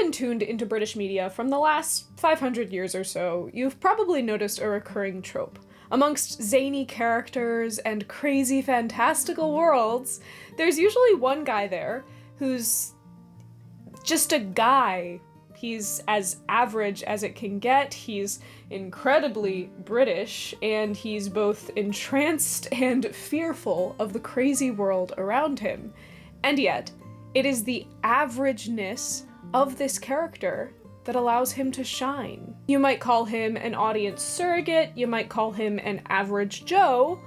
been tuned into British media from the last 500 years or so, you've probably noticed a recurring trope. Amongst zany characters and crazy fantastical worlds, there's usually one guy there who's just a guy. He's as average as it can get, he's incredibly British, and he's both entranced and fearful of the crazy world around him. And yet, it is the averageness of this character that allows him to shine. You might call him an audience surrogate, you might call him an average Joe,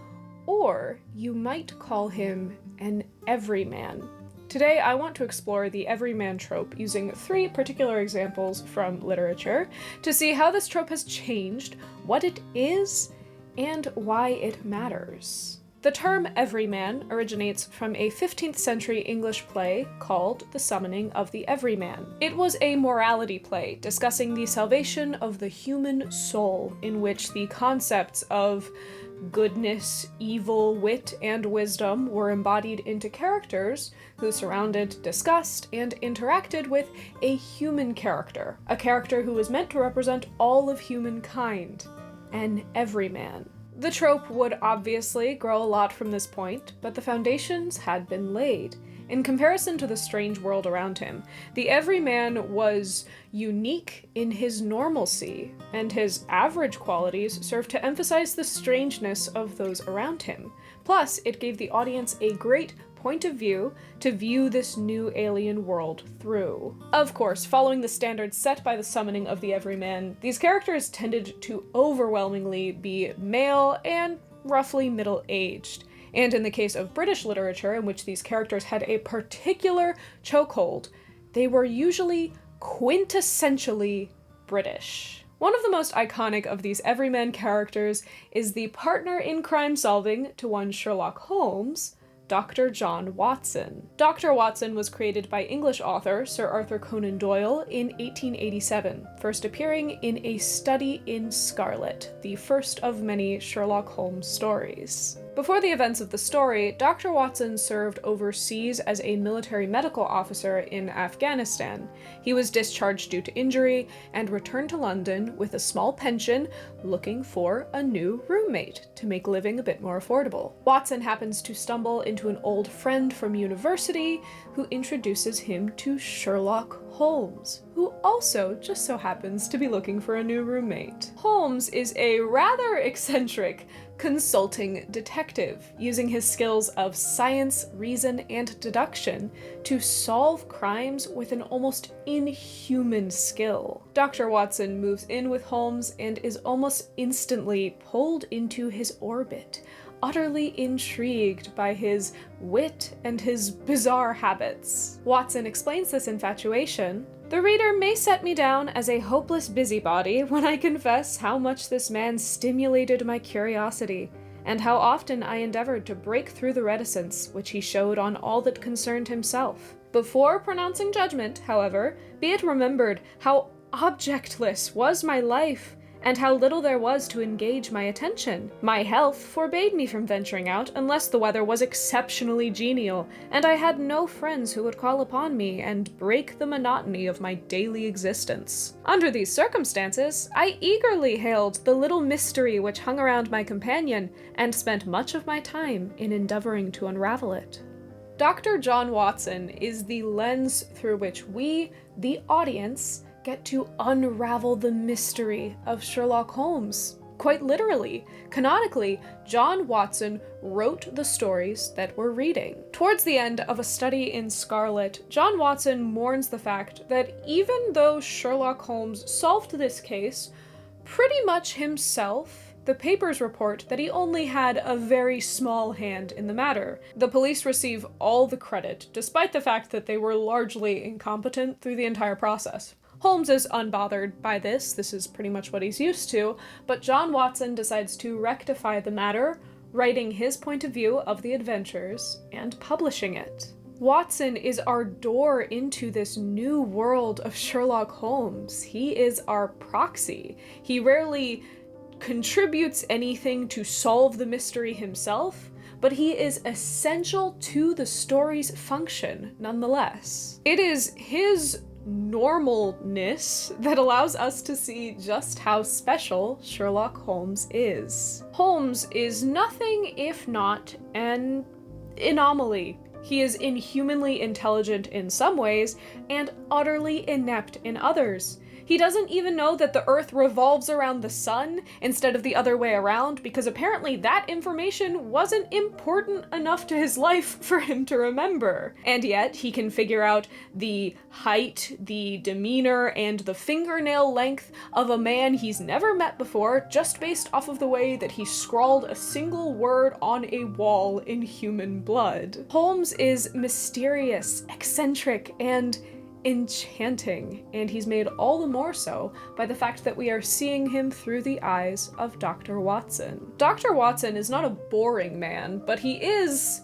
or you might call him an everyman. Today, I want to explore the everyman trope using 3 particular examples from literature to see how this trope has changed, what it is, and why it matters. The term everyman originates from a 15th century English play called The Summoning of the Everyman. It was a morality play discussing the salvation of the human soul, in which the concepts of goodness, evil, wit, and wisdom were embodied into characters who surrounded, discussed, and interacted with a human character, a character who was meant to represent all of humankind, an everyman. The trope would obviously grow a lot from this point, but the foundations had been laid. In comparison to the strange world around him, the everyman was unique in his normalcy, and his average qualities served to emphasize the strangeness of those around him. Plus, it gave the audience a great point of view to view this new alien world through. Of course, following the standards set by the summoning of the everyman, these characters tended to overwhelmingly be male and roughly middle-aged. And in the case of British literature, in which these characters had a particular chokehold, they were usually quintessentially British. One of the most iconic of these everyman characters is the partner in crime solving to one Sherlock Holmes, Dr. John Watson. Dr. Watson was created by English author Sir Arthur Conan Doyle in 1887, first appearing in A Study in Scarlet, the first of many Sherlock Holmes stories. Before the events of the story, Dr. Watson served overseas as a military medical officer in Afghanistan. He was discharged due to injury and returned to London with a small pension, looking for a new roommate to make living a bit more affordable. Watson happens to stumble into an old friend from university who introduces him to Sherlock Holmes, who also just so happens to be looking for a new roommate. Holmes is a rather eccentric consulting detective, using his skills of science, reason, and deduction to solve crimes with an almost inhuman skill. Dr. Watson moves in with Holmes and is almost instantly pulled into his orbit, utterly intrigued by his wit and his bizarre habits. Watson explains this infatuation. The reader may set me down as a hopeless busybody when I confess how much this man stimulated my curiosity, and how often I endeavored to break through the reticence which he showed on all that concerned himself. Before pronouncing judgment, however, be it remembered how objectless was my life, and how little there was to engage my attention. My health forbade me from venturing out unless the weather was exceptionally genial, and I had no friends who would call upon me and break the monotony of my daily existence. Under these circumstances, I eagerly hailed the little mystery which hung around my companion, and spent much of my time in endeavoring to unravel it. Dr. John Watson is the lens through which we, the audience, get to unravel the mystery of Sherlock Holmes. Quite literally, canonically, John Watson wrote the stories that we're reading. Towards the end of A Study in Scarlet, John Watson mourns the fact that even though Sherlock Holmes solved this case pretty much himself, the papers report that he only had a very small hand in the matter. The police receive all the credit, despite the fact that they were largely incompetent through the entire process. Holmes is unbothered by this is pretty much what he's used to, but John Watson decides to rectify the matter, writing his point of view of the adventures and publishing it. Watson is our door into this new world of Sherlock Holmes. He is our proxy. He rarely contributes anything to solve the mystery himself, but he is essential to the story's function nonetheless. It is his normalness that allows us to see just how special Sherlock Holmes is. Holmes is nothing if not an anomaly. He is inhumanly intelligent in some ways and utterly inept in others. He doesn't even know that the Earth revolves around the sun instead of the other way around, because apparently that information wasn't important enough to his life for him to remember. And yet, he can figure out the height, the demeanor, and the fingernail length of a man he's never met before, just based off of the way that he scrawled a single word on a wall in human blood. Holmes is mysterious, eccentric, and enchanting, and he's made all the more so by the fact that we are seeing him through the eyes of Dr. Watson. Dr. Watson is not a boring man, but he is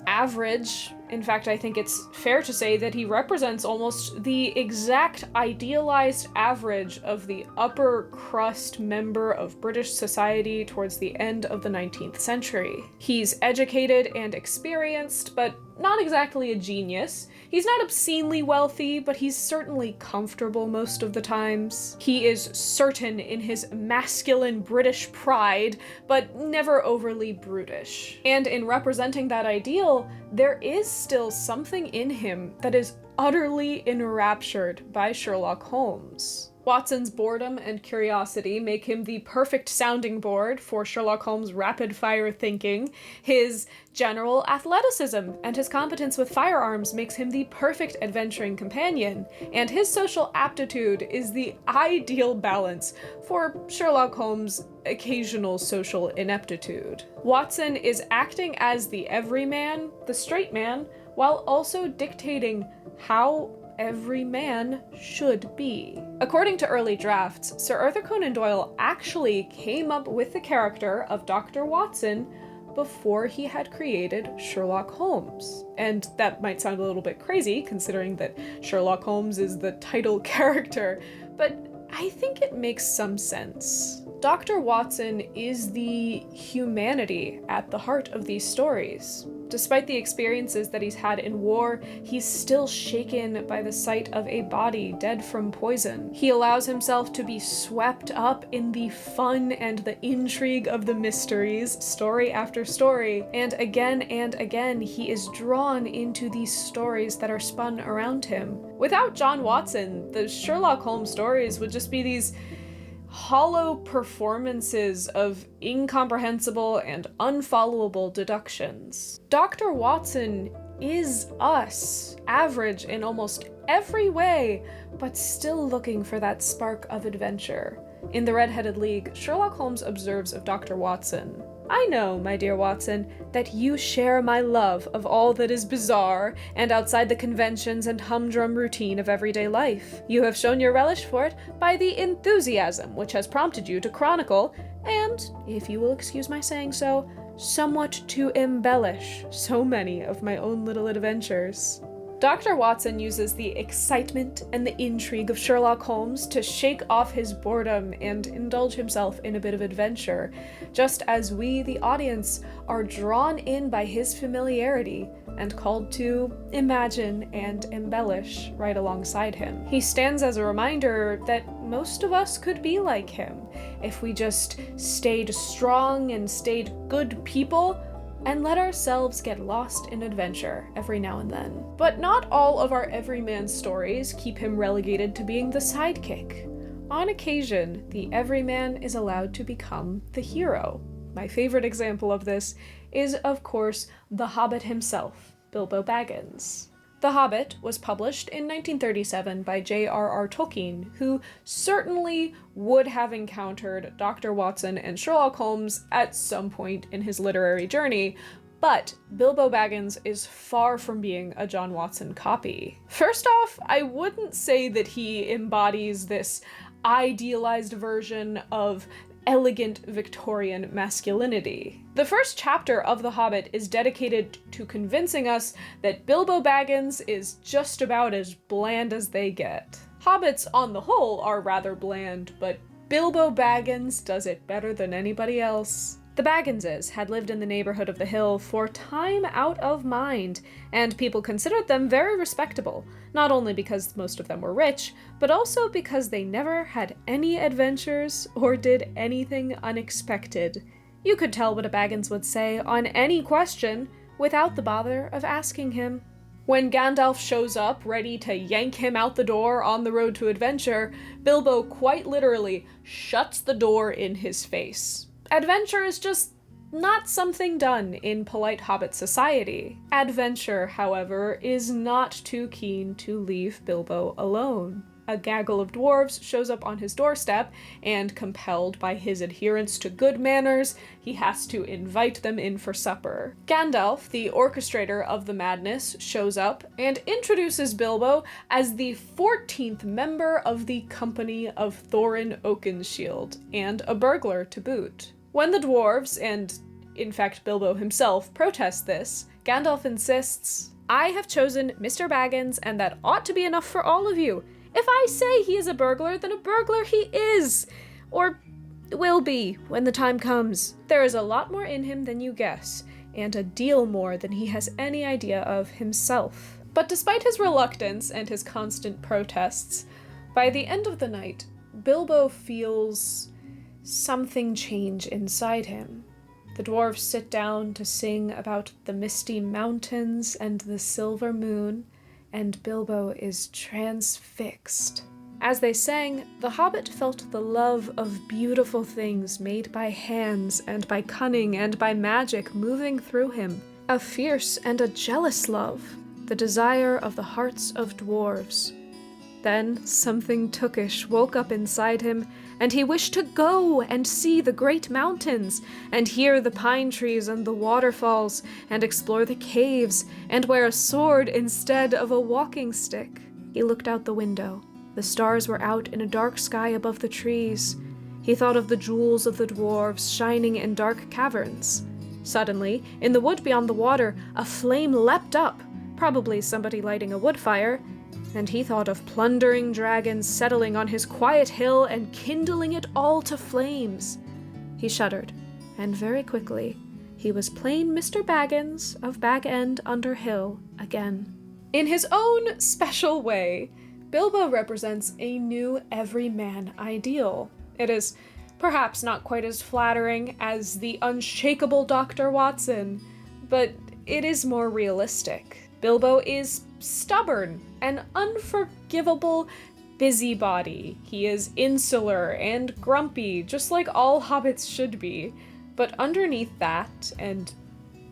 average. In fact, I think it's fair to say that he represents almost the exact idealized average of the upper crust member of British society towards the end of the 19th century. He's educated and experienced, but not exactly a genius. He's not obscenely wealthy, but he's certainly comfortable most of the times. He is certain in his masculine British pride, but never overly brutish. And in representing that ideal, there is still something in him that is utterly enraptured by Sherlock Holmes. Watson's boredom and curiosity make him the perfect sounding board for Sherlock Holmes' rapid-fire thinking. His general athleticism and his competence with firearms makes him the perfect adventuring companion, and his social aptitude is the ideal balance for Sherlock Holmes' occasional social ineptitude. Watson is acting as the everyman, the straight man, while also dictating how every man should be. According to early drafts, Sir Arthur Conan Doyle actually came up with the character of Dr. Watson before he had created Sherlock Holmes. And that might sound a little bit crazy, considering that Sherlock Holmes is the title character, but I think it makes some sense. Dr. Watson is the humanity at the heart of these stories. Despite the experiences that he's had in war, he's still shaken by the sight of a body dead from poison. He allows himself to be swept up in the fun and the intrigue of the mysteries, story after story, and again, he is drawn into these stories that are spun around him. Without John Watson, the Sherlock Holmes stories would just be these hollow performances of incomprehensible and unfollowable deductions. Dr. Watson is us, average in almost every way, but still looking for that spark of adventure. In The Red-Headed League, Sherlock Holmes observes of Dr. Watson, "I know, my dear Watson, that you share my love of all that is bizarre and outside the conventions and humdrum routine of everyday life. You have shown your relish for it by the enthusiasm which has prompted you to chronicle, and, if you will excuse my saying so, somewhat to embellish so many of my own little adventures." Dr. Watson uses the excitement and the intrigue of Sherlock Holmes to shake off his boredom and indulge himself in a bit of adventure, just as we, the audience, are drawn in by his familiarity and called to imagine and embellish right alongside him. He stands as a reminder that most of us could be like him if we just stayed strong and stayed good people and let ourselves get lost in adventure every now and then. But not all of our everyman stories keep him relegated to being the sidekick. On occasion, the everyman is allowed to become the hero. My favorite example of this is, of course, the Hobbit himself, Bilbo Baggins. The Hobbit was published in 1937 by J.R.R. Tolkien, who certainly would have encountered Dr. Watson and Sherlock Holmes at some point in his literary journey, but Bilbo Baggins is far from being a John Watson copy. First off, I wouldn't say that he embodies this idealized version of elegant Victorian masculinity. The first chapter of The Hobbit is dedicated to convincing us that Bilbo Baggins is just about as bland as they get. Hobbits, on the whole, are rather bland, but Bilbo Baggins does it better than anybody else. The Bagginses had lived in the neighborhood of the hill for time out of mind, and people considered them very respectable, not only because most of them were rich, but also because they never had any adventures or did anything unexpected. You could tell what a Baggins would say on any question without the bother of asking him. When Gandalf shows up, ready to yank him out the door on the road to adventure, Bilbo quite literally shuts the door in his face. Adventure is just not something done in polite hobbit society. Adventure, however, is not too keen to leave Bilbo alone. A gaggle of dwarves shows up on his doorstep, and compelled by his adherence to good manners, he has to invite them in for supper. Gandalf, the orchestrator of the madness, shows up and introduces Bilbo as the 14th member of the Company of Thorin Oakenshield, and a burglar to boot. When the dwarves, and in fact Bilbo himself, protest this, Gandalf insists, "I have chosen Mr. Baggins, and that ought to be enough for all of you. If I say he is a burglar, then a burglar he is, or will be when the time comes. There is a lot more in him than you guess, and a deal more than he has any idea of himself." But despite his reluctance and his constant protests, by the end of the night, Bilbo feels something change inside him. The dwarves sit down to sing about the misty mountains and the silver moon, and Bilbo is transfixed. As they sang, the hobbit felt the love of beautiful things made by hands and by cunning and by magic moving through him. A fierce and a jealous love, the desire of the hearts of dwarves. Then something tookish woke up inside him, and he wished to go and see the great mountains, and hear the pine trees and the waterfalls, and explore the caves, and wear a sword instead of a walking stick. He looked out the window. The stars were out in a dark sky above the trees. He thought of the jewels of the dwarves shining in dark caverns. Suddenly, in the wood beyond the water, a flame leapt up, probably somebody lighting a wood fire, and he thought of plundering dragons settling on his quiet hill and kindling it all to flames. He shuddered, and very quickly he was plain Mr. Baggins of Bag End Under Hill again. In his own special way, Bilbo represents a new everyman ideal. It is perhaps not quite as flattering as the unshakable Dr. Watson, but it is more realistic. Bilbo is stubborn, an unforgivable busybody. He is insular and grumpy, just like all hobbits should be. But underneath that, and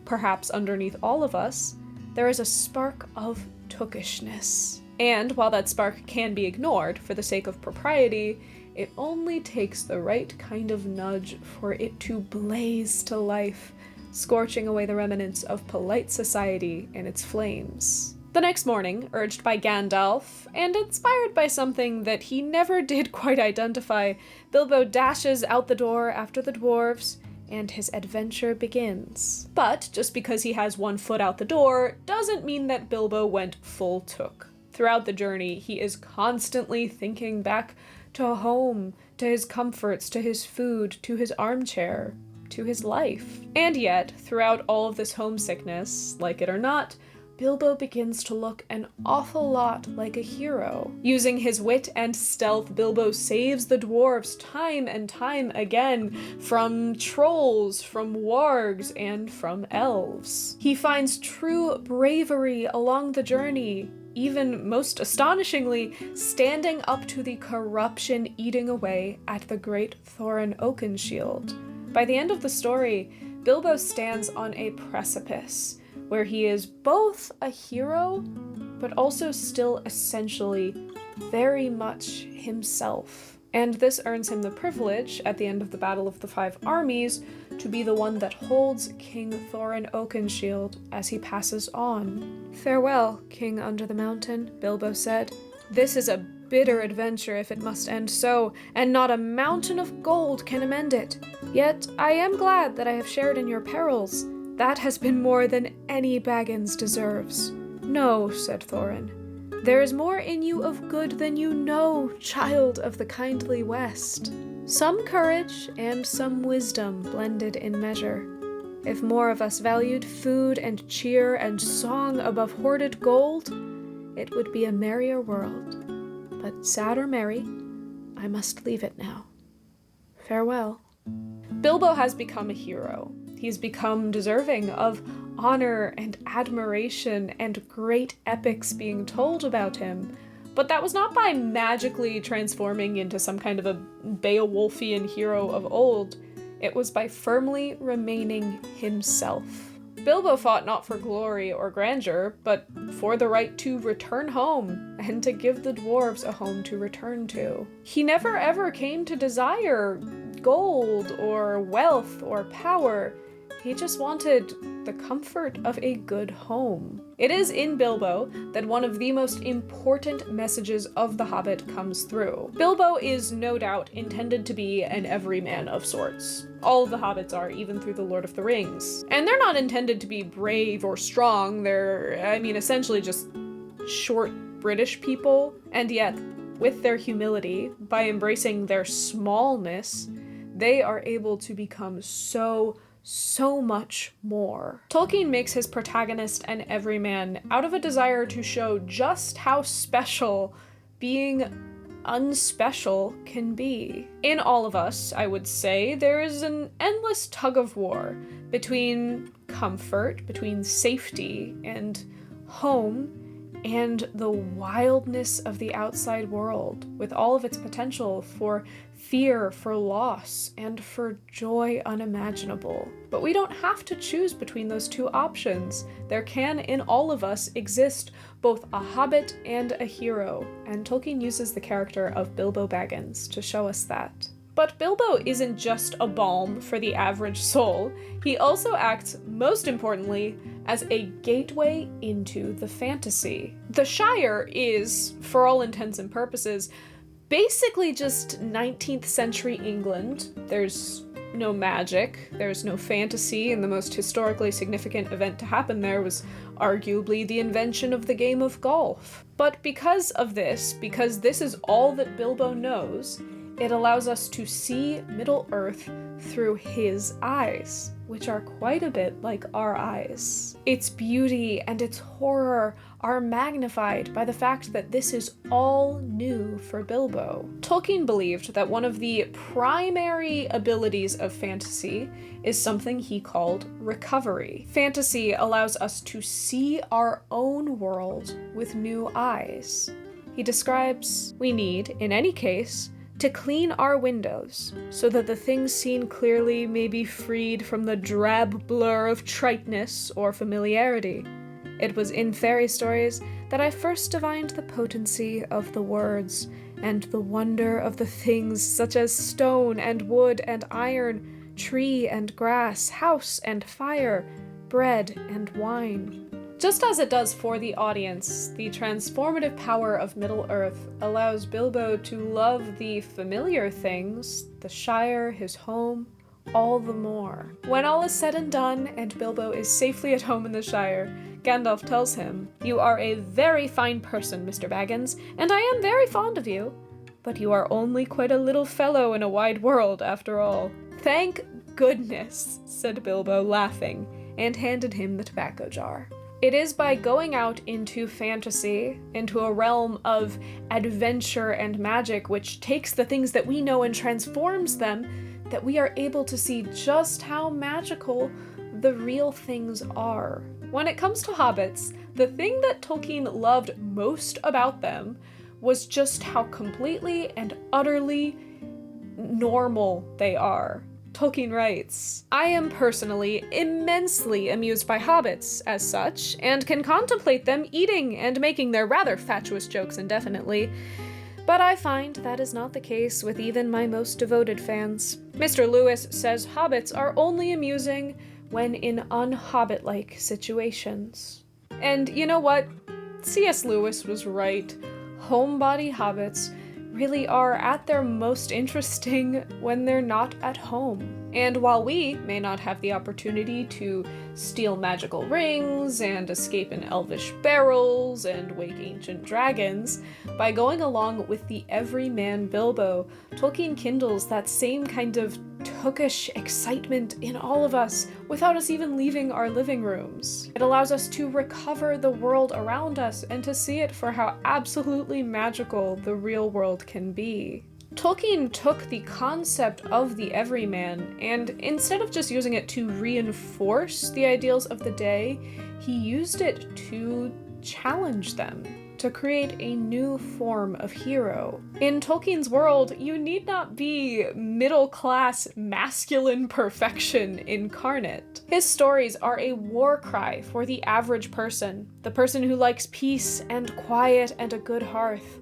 perhaps underneath all of us, there is a spark of tookishness. And while that spark can be ignored for the sake of propriety, it only takes the right kind of nudge for it to blaze to life, scorching away the remnants of polite society in its flames. The next morning, urged by Gandalf, and inspired by something that he never did quite identify, Bilbo dashes out the door after the dwarves, and his adventure begins. But just because he has one foot out the door doesn't mean that Bilbo went full took. Throughout the journey, he is constantly thinking back to home, to his comforts, to his food, to his armchair, to his life. And yet, throughout all of this homesickness, like it or not, Bilbo begins to look an awful lot like a hero. Using his wit and stealth, Bilbo saves the dwarves time and time again from trolls, from wargs, and from elves. He finds true bravery along the journey, even most astonishingly, standing up to the corruption eating away at the great Thorin Oakenshield. By the end of the story, Bilbo stands on a precipice, where he is both a hero, but also still essentially very much himself. And this earns him the privilege, at the end of the Battle of the Five Armies, to be the one that holds King Thorin Oakenshield as he passes on. "Farewell, King Under the Mountain," Bilbo said. "This is a bitter adventure if it must end so, and not a mountain of gold can amend it. Yet I am glad that I have shared in your perils. That has been more than any Baggins deserves." "No," said Thorin. There is more in you of good than you know, child of the kindly West. Some courage and some wisdom blended in measure. If more of us valued food and cheer and song above hoarded gold, it would be a merrier world. But sad or merry, I must leave it now. Farewell. Bilbo has become a hero. He's become deserving of honor and admiration and great epics being told about him. But that was not by magically transforming into some kind of a Beowulfian hero of old. It was by firmly remaining himself. Bilbo fought not for glory or grandeur, but for the right to return home and to give the dwarves a home to return to. He never ever came to desire gold or wealth or power. He just wanted the comfort of a good home. It is in Bilbo that one of the most important messages of The Hobbit comes through. Bilbo is no doubt intended to be an everyman of sorts. All of the hobbits are, even through The Lord of the Rings. And they're not intended to be brave or strong. They're, essentially just short British people. And yet, with their humility, by embracing their smallness, they are able to become so much more. Tolkien makes his protagonist an everyman out of a desire to show just how special being unspecial can be. In all of us, I would say, there is an endless tug of war between comfort, between safety and home, and the wildness of the outside world, with all of its potential for fear, for loss, and for joy unimaginable. But we don't have to choose between those two options. There can, in all of us, exist both a hobbit and a hero, and Tolkien uses the character of Bilbo Baggins to show us that. But Bilbo isn't just a balm for the average soul. He also acts, most importantly, as a gateway into the fantasy. The Shire is, for all intents and purposes, basically just 19th century England. There's no magic, there's no fantasy, and the most historically significant event to happen there was arguably the invention of the game of golf. But because of this, because this is all that Bilbo knows, it allows us to see Middle-earth through his eyes, which are quite a bit like our eyes. Its beauty and its horror are magnified by the fact that this is all new for Bilbo. Tolkien believed that one of the primary abilities of fantasy is something he called recovery. Fantasy allows us to see our own world with new eyes. He describes, we need, in any case, to clean our windows, so that the things seen clearly may be freed from the drab blur of triteness or familiarity. It was in fairy stories that I first divined the potency of the words, and the wonder of the things such as stone and wood and iron, tree and grass, house and fire, bread and wine. Just as it does for the audience, the transformative power of Middle-earth allows Bilbo to love the familiar things, the Shire, his home, all the more. When all is said and done, and Bilbo is safely at home in the Shire, Gandalf tells him, "You are a very fine person, Mr. Baggins, and I am very fond of you, but you are only quite a little fellow in a wide world, after all." "Thank goodness," said Bilbo, laughing, and handed him the tobacco jar. It is by going out into fantasy, into a realm of adventure and magic, which takes the things that we know and transforms them, that we are able to see just how magical the real things are. When it comes to hobbits, the thing that Tolkien loved most about them was just how completely and utterly normal they are. Tolkien writes, "I am personally immensely amused by hobbits, as such, and can contemplate them eating and making their rather fatuous jokes indefinitely. But I find that is not the case with even my most devoted fans. Mr. Lewis says hobbits are only amusing when in un-hobbit-like situations." And you know what? C.S. Lewis was right. Homebody hobbits really are at their most interesting when they're not at home. And while we may not have the opportunity to steal magical rings and escape in elvish barrels and wake ancient dragons, by going along with the Everyman Bilbo, Tolkien kindles that same kind of tookish excitement in all of us without us even leaving our living rooms. It allows us to recover the world around us and to see it for how absolutely magical the real world can be. Tolkien took the concept of the everyman, and instead of just using it to reinforce the ideals of the day, he used it to challenge them, to create a new form of hero. In Tolkien's world, you need not be middle-class masculine perfection incarnate. His stories are a war cry for the average person, the person who likes peace and quiet and a good hearth.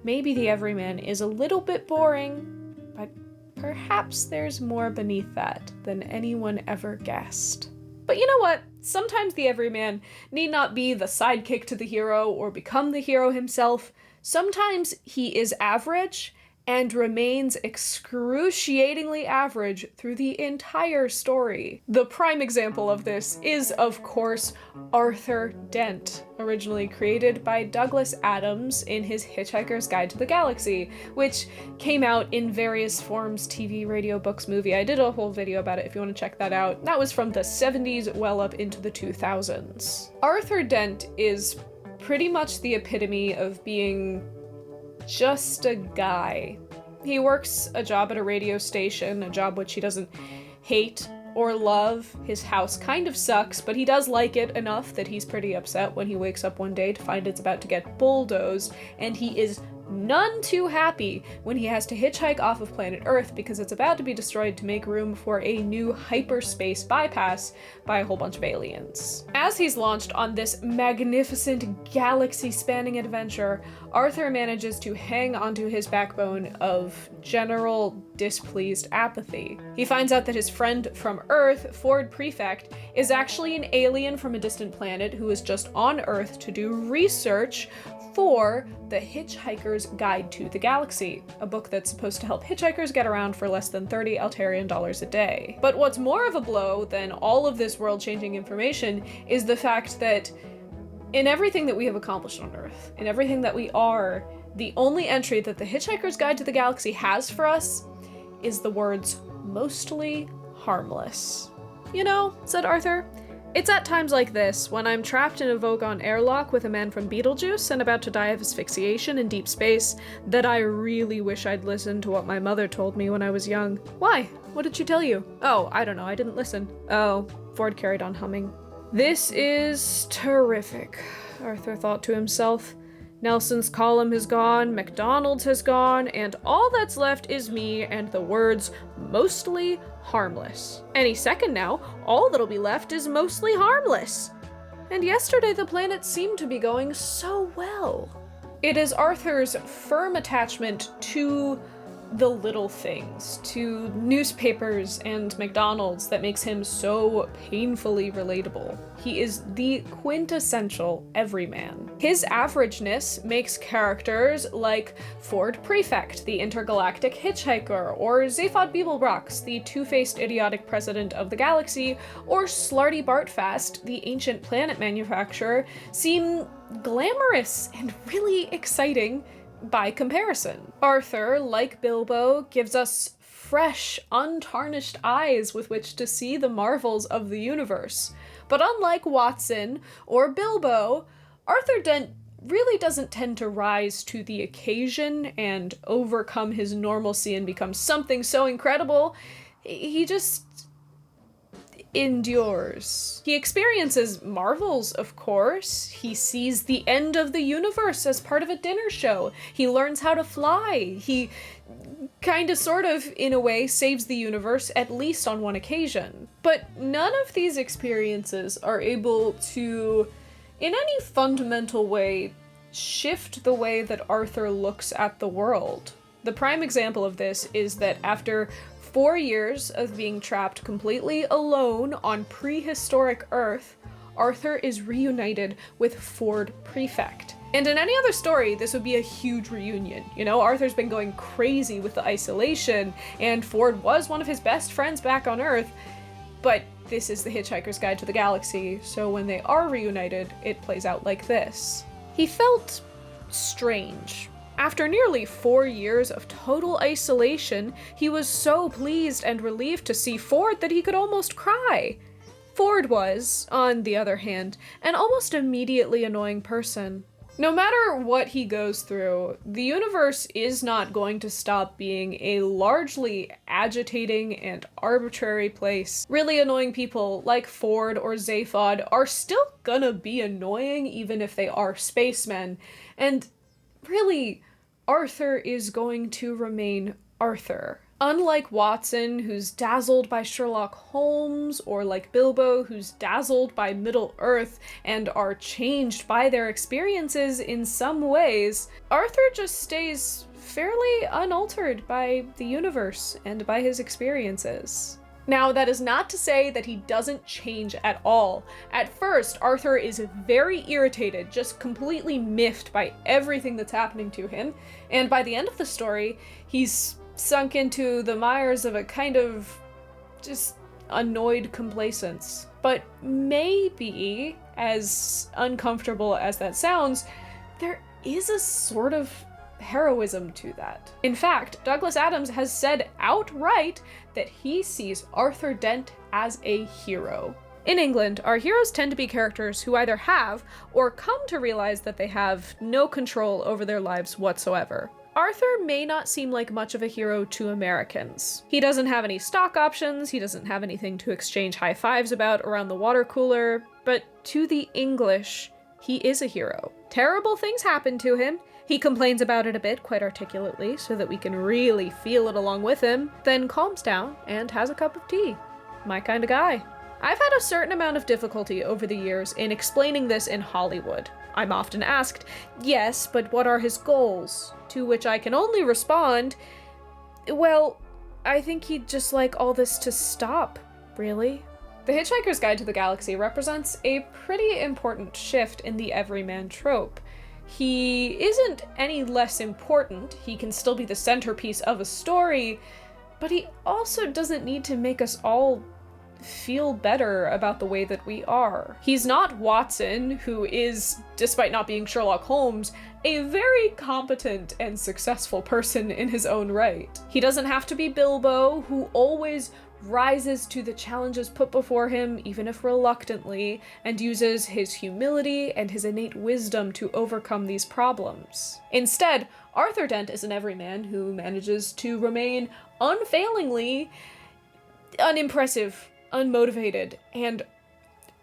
Maybe the everyman is a little bit boring, but perhaps there's more beneath that than anyone ever guessed. But you know what? Sometimes the everyman need not be the sidekick to the hero or become the hero himself. Sometimes he is average and remains excruciatingly average through the entire story. The prime example of this is, of course, Arthur Dent, originally created by Douglas Adams in his Hitchhiker's Guide to the Galaxy, which came out in various forms: TV, radio, books, movie. I did a whole video about it if you want to check that out. That was from the 70s well up into the 2000s. Arthur Dent is pretty much the epitome of being just a guy. He works a job at a radio station, a job which he doesn't hate or love. His house kind of sucks, but he does like it enough that he's pretty upset when he wakes up one day to find it's about to get bulldozed, and he is none too happy when he has to hitchhike off of planet Earth because it's about to be destroyed to make room for a new hyperspace bypass by a whole bunch of aliens. As he's launched on this magnificent galaxy-spanning adventure, Arthur manages to hang onto his backbone of general displeased apathy. He finds out that his friend from Earth, Ford Prefect, is actually an alien from a distant planet who is just on Earth to do research for The Hitchhiker's Guide to the Galaxy, a book that's supposed to help hitchhikers get around for less than $30 Altarian a day. But what's more of a blow than all of this world-changing information is the fact that in everything that we have accomplished on Earth, in everything that we are, the only entry that The Hitchhiker's Guide to the Galaxy has for us is the words, "mostly harmless." "You know," said Arthur, "it's at times like this, when I'm trapped in a Vogon airlock with a man from Beetlejuice and about to die of asphyxiation in deep space, that I really wish I'd listened to what my mother told me when I was young." "Why? What did she tell you?" "Oh, I don't know, I didn't listen." "Oh," Ford carried on humming. "This is terrific," Arthur thought to himself. "Nelson's column has gone, McDonald's has gone, and all that's left is me and the words, 'mostly harmless.' Any second now, all that'll be left is mostly harmless. And yesterday the planet seemed to be going so well." It is Arthur's firm attachment to the little things, to newspapers and McDonald's, that makes him so painfully relatable. He is the quintessential everyman. His averageness makes characters like Ford Prefect, the intergalactic hitchhiker, or Zaphod Beeblebrox, the two-faced idiotic president of the galaxy, or Slarty Bartfast, the ancient planet manufacturer, seem glamorous and really exciting by comparison. Arthur, like Bilbo, gives us fresh, untarnished eyes with which to see the marvels of the universe. But unlike Watson or Bilbo, Arthur Dent really doesn't tend to rise to the occasion and overcome his normalcy and become something so incredible. He just endures. He experiences marvels, of course. He sees the end of the universe as part of a dinner show. He learns how to fly. He kinda, sort of, in a way, saves the universe, at least on one occasion. But none of these experiences are able to, in any fundamental way, shift the way that Arthur looks at the world. The prime example of this is that after 4 years of being trapped completely alone on prehistoric Earth, Arthur is reunited with Ford Prefect, And in any other story, this would be a huge reunion. You know, Arthur's been going crazy with the isolation, and Ford was one of his best friends back on Earth, but this is The Hitchhiker's Guide to the Galaxy, so when they are reunited, it plays out like this. He felt strange. After nearly 4 years of total isolation, he was so pleased and relieved to see Ford that he could almost cry. Ford was, on the other hand, an almost immediately annoying person. No matter what he goes through, the universe is not going to stop being a largely agitating and arbitrary place. Really annoying people like Ford or Zaphod are still gonna be annoying even if they are spacemen. And really, Arthur is going to remain Arthur. Unlike Watson, who's dazzled by Sherlock Holmes, or like Bilbo, who's dazzled by Middle-earth and are changed by their experiences in some ways, Arthur just stays fairly unaltered by the universe and by his experiences. Now, that is not to say that he doesn't change at all. At first, Arthur is very irritated, just completely miffed by everything that's happening to him, and by the end of the story, he's sunk into the mires of a kind of just annoyed complacence. But maybe, as uncomfortable as that sounds, there is a sort of heroism to that. In fact, Douglas Adams has said outright that he sees Arthur Dent as a hero. In England, our heroes tend to be characters who either have, or come to realize that they have, no control over their lives whatsoever. Arthur may not seem like much of a hero to Americans. He doesn't have any stock options, he doesn't have anything to exchange high fives about around the water cooler, but to the English, he is a hero. Terrible things happen to him. He complains about it a bit, quite articulately, so that we can really feel it along with him, then calms down and has a cup of tea. My kind of guy. I've had a certain amount of difficulty over the years in explaining this in Hollywood. I'm often asked, yes, but what are his goals? To which I can only respond, well, I think he'd just like all this to stop, really. The Hitchhiker's Guide to the Galaxy represents a pretty important shift in the everyman trope. He isn't any less important, he can still be the centerpiece of a story, but he also doesn't need to make us all feel better about the way that we are. He's not Watson, who is, despite not being Sherlock Holmes, a very competent and successful person in his own right. He doesn't have to be Bilbo, who always rises to the challenges put before him, even if reluctantly, and uses his humility and his innate wisdom to overcome these problems. Instead, Arthur Dent is an everyman who manages to remain unfailingly unimpressive, unmotivated, and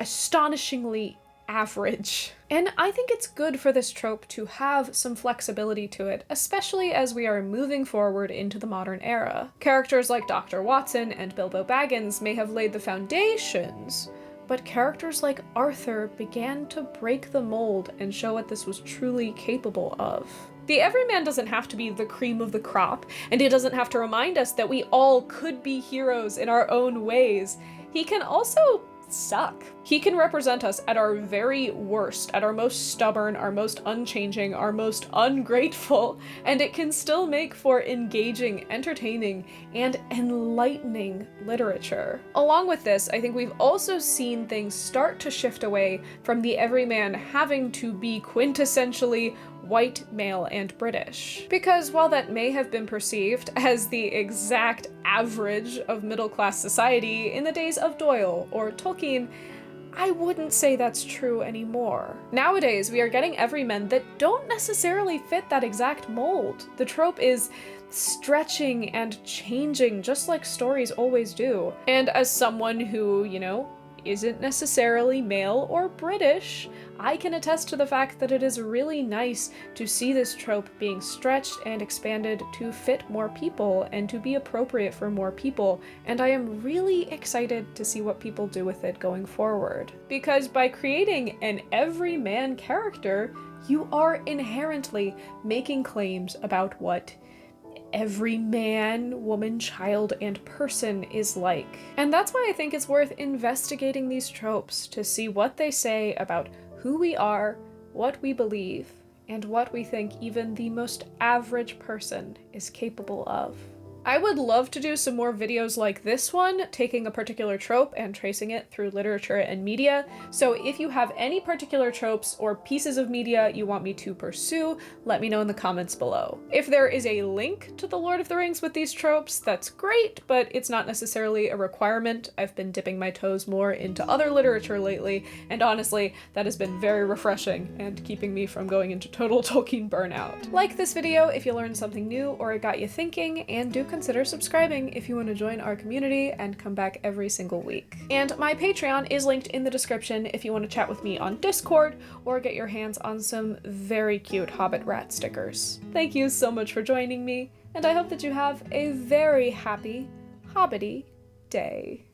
astonishingly average. And I think it's good for this trope to have some flexibility to it, especially as we are moving forward into the modern era. Characters like Dr. Watson and Bilbo Baggins may have laid the foundations, but characters like Arthur began to break the mold and show what this was truly capable of. The everyman doesn't have to be the cream of the crop, and he doesn't have to remind us that we all could be heroes in our own ways. He can also suck. He can represent us at our very worst, at our most stubborn, our most unchanging, our most ungrateful, and it can still make for engaging, entertaining, and enlightening literature. Along with this, I think we've also seen things start to shift away from the everyman having to be quintessentially white, male, and British. Because while that may have been perceived as the exact average of middle-class society in the days of Doyle or Tolkien, I wouldn't say that's true anymore. Nowadays, we are getting everymen that don't necessarily fit that exact mold. The trope is stretching and changing just like stories always do. And as someone who, isn't necessarily male or British, I can attest to the fact that it is really nice to see this trope being stretched and expanded to fit more people and to be appropriate for more people, and I am really excited to see what people do with it going forward. Because by creating an everyman character, you are inherently making claims about what every man, woman, child, and person is like. And that's why I think it's worth investigating these tropes to see what they say about who we are, what we believe, and what we think even the most average person is capable of. I would love to do some more videos like this one, taking a particular trope and tracing it through literature and media. So if you have any particular tropes or pieces of media you want me to pursue, let me know in the comments below. If there is a link to The Lord of the Rings with these tropes, that's great, but it's not necessarily a requirement. I've been dipping my toes more into other literature lately, and honestly, that has been very refreshing and keeping me from going into total Tolkien burnout. Like this video if you learned something new or it got you thinking, and do consider subscribing if you want to join our community and come back every single week. And my Patreon is linked in the description if you want to chat with me on Discord or get your hands on some very cute Hobbit rat stickers. Thank you so much for joining me, and I hope that you have a very happy, hobbity day.